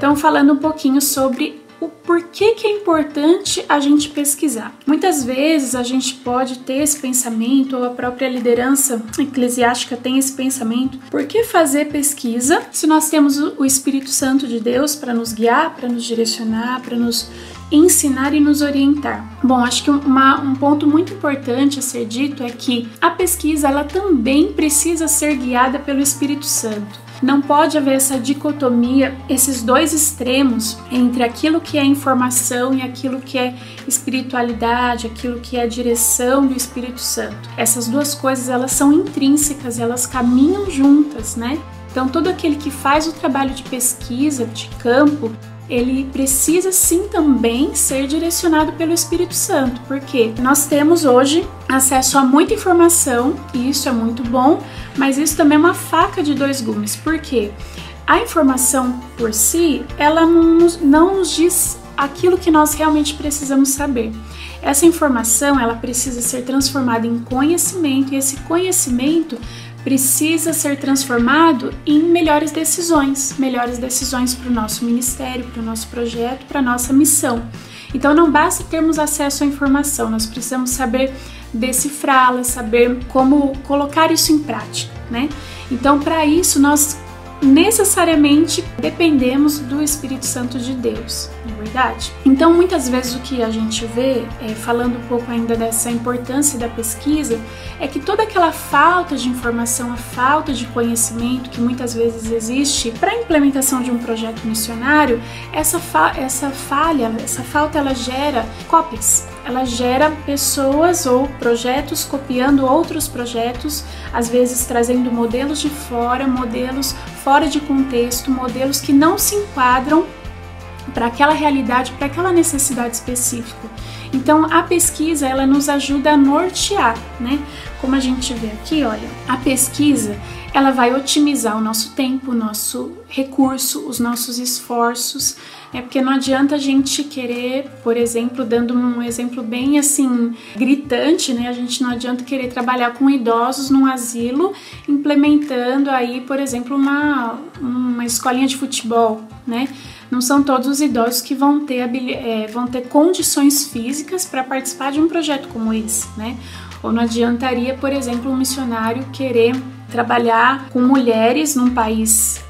Então, falando um pouquinho sobre o porquê que é importante a gente pesquisar. Muitas vezes a gente pode ter esse pensamento, ou a própria liderança eclesiástica tem esse pensamento: por que fazer pesquisa se nós temos o Espírito Santo de Deus para nos guiar, para nos direcionar, para nos ensinar e nos orientar? Bom, acho que um ponto muito importante a ser dito é que a pesquisa ela também precisa ser guiada pelo Espírito Santo. Não pode haver essa dicotomia, esses dois extremos entre aquilo que é informação e aquilo que é espiritualidade, aquilo que é direção do Espírito Santo. Essas duas coisas, elas são intrínsecas, elas caminham juntas, né? Então, todo aquele que faz o trabalho de pesquisa, de campo, ele precisa sim também ser direcionado pelo Espírito Santo, porque nós temos hoje acesso a muita informação e isso é muito bom, mas isso também é uma faca de dois gumes, porque a informação por si, ela não nos diz aquilo que nós realmente precisamos saber. Essa informação, ela precisa ser transformada em conhecimento, e esse conhecimento precisa ser transformado em melhores decisões para o nosso ministério, para o nosso projeto, para a nossa missão. Então não basta termos acesso à informação, nós precisamos saber decifrá-la, saber como colocar isso em prática, né? Então, para isso, nós necessariamente dependemos do Espírito Santo de Deus, não é verdade? Então, muitas vezes o que a gente vê, falando um pouco ainda dessa importância da pesquisa, é que toda aquela falta de informação, a falta de conhecimento que muitas vezes existe para a implementação de um projeto missionário, essa falta ela gera cópias. Ela gera pessoas ou projetos copiando outros projetos, às vezes trazendo modelos de fora, modelos fora de contexto, modelos que não se enquadram para aquela realidade, para aquela necessidade específica. Então, a pesquisa, ela nos ajuda a nortear, né? Como a gente vê aqui, olha, a pesquisa, ela vai otimizar o nosso tempo, o nosso recurso, os nossos esforços, porque não adianta a gente querer, por exemplo, dando um exemplo bem assim, gritante, né? A gente não adianta querer trabalhar com idosos num asilo, implementando aí, por exemplo, uma escolinha de futebol, né? Não são todos os idosos que vão ter condições físicas para participar de um projeto como esse, né? Ou não adiantaria, por exemplo, um missionário querer trabalhar com mulheres num país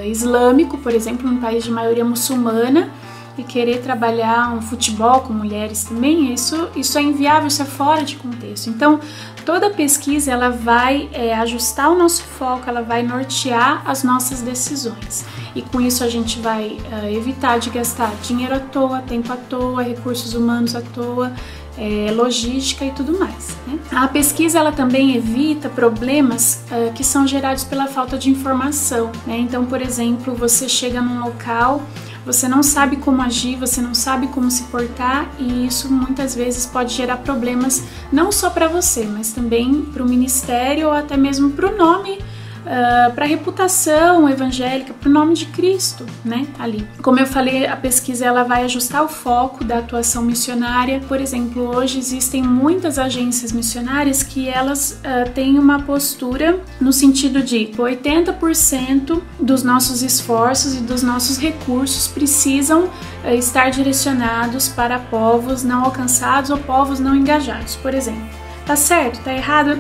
islâmico, por exemplo, num país de maioria muçulmana, e querer trabalhar um futebol com mulheres também. Isso é inviável, isso é fora de contexto. Então, toda pesquisa ela vai ajustar o nosso foco, ela vai nortear as nossas decisões. E com isso a gente vai evitar de gastar dinheiro à toa, tempo à toa, recursos humanos à toa, logística e tudo mais, né? A pesquisa ela também evita problemas que são gerados pela falta de informação, né? Então, por exemplo, você chega num local, você não sabe como agir, você não sabe como se portar, e isso muitas vezes pode gerar problemas não só para você, mas também para o ministério ou até mesmo para o nome, para a reputação evangélica, para o nome de Cristo, né, ali. Como eu falei, a pesquisa ela vai ajustar o foco da atuação missionária. Por exemplo, hoje existem muitas agências missionárias que elas têm uma postura no sentido de 80% dos nossos esforços e dos nossos recursos precisam estar direcionados para povos não alcançados ou povos não engajados, por exemplo. Tá certo? Tá errado?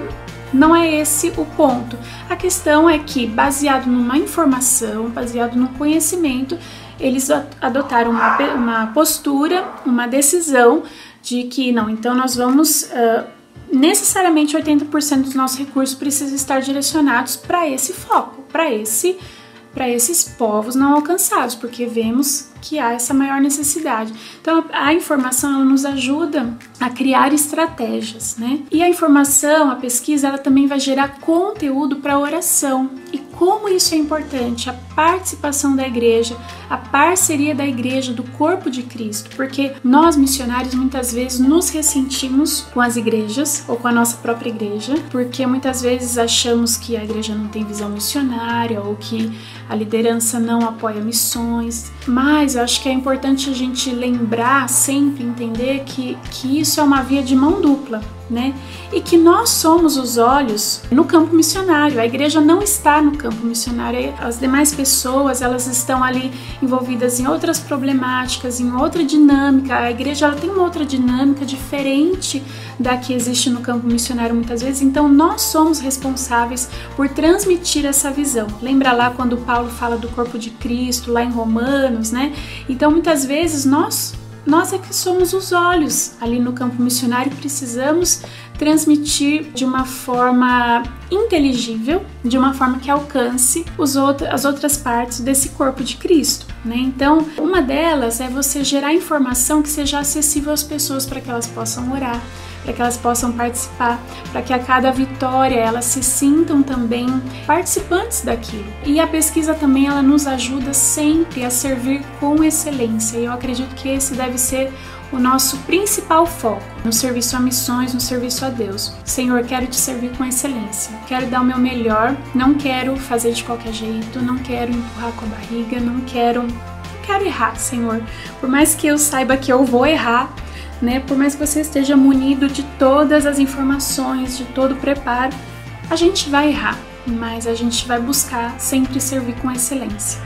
Não é esse o ponto. A questão é que, baseado numa informação, baseado no conhecimento, eles adotaram uma postura, uma decisão de que não, então nós vamos, necessariamente 80% dos nossos recursos precisam estar direcionados para esse foco, para esses povos não alcançados, porque vemos que há essa maior necessidade. Então, a informação ela nos ajuda a criar estratégias, né? E a informação, a pesquisa, ela também vai gerar conteúdo para a oração. E como isso é importante, a participação da igreja, a parceria da igreja, do corpo de Cristo, porque nós missionários muitas vezes nos ressentimos com as igrejas ou com a nossa própria igreja, porque muitas vezes achamos que a igreja não tem visão missionária ou que a liderança não apoia missões, mas eu acho que é importante a gente lembrar, sempre entender que isso é uma via de mão dupla, né? E que nós somos os olhos no campo missionário. A igreja não está no campo missionário. As demais pessoas, elas estão ali envolvidas em outras problemáticas, em outra dinâmica. A igreja, ela tem uma outra dinâmica diferente da que existe no campo missionário muitas vezes. Então nós somos responsáveis por transmitir essa visão. Lembra lá quando Paulo fala do corpo de Cristo, lá em Romanos, né? Então muitas vezes nós é que somos os olhos ali no campo missionário, precisamos transmitir de uma forma inteligível, de uma forma que alcance as outras partes desse corpo de Cristo, né? Então, uma delas é você gerar informação que seja acessível às pessoas para que elas possam orar, para que elas possam participar, para que a cada vitória elas se sintam também participantes daquilo. E a pesquisa também, ela nos ajuda sempre a servir com excelência, e eu acredito que esse deve ser o nosso principal foco no serviço a missões, no serviço a Deus. Senhor, quero te servir com excelência, quero dar o meu melhor, não quero fazer de qualquer jeito, não quero empurrar com a barriga, não quero errar, Senhor. Por mais que eu saiba que eu vou errar, né? Por mais que você esteja munido de todas as informações, de todo o preparo, a gente vai errar, mas a gente vai buscar sempre servir com excelência.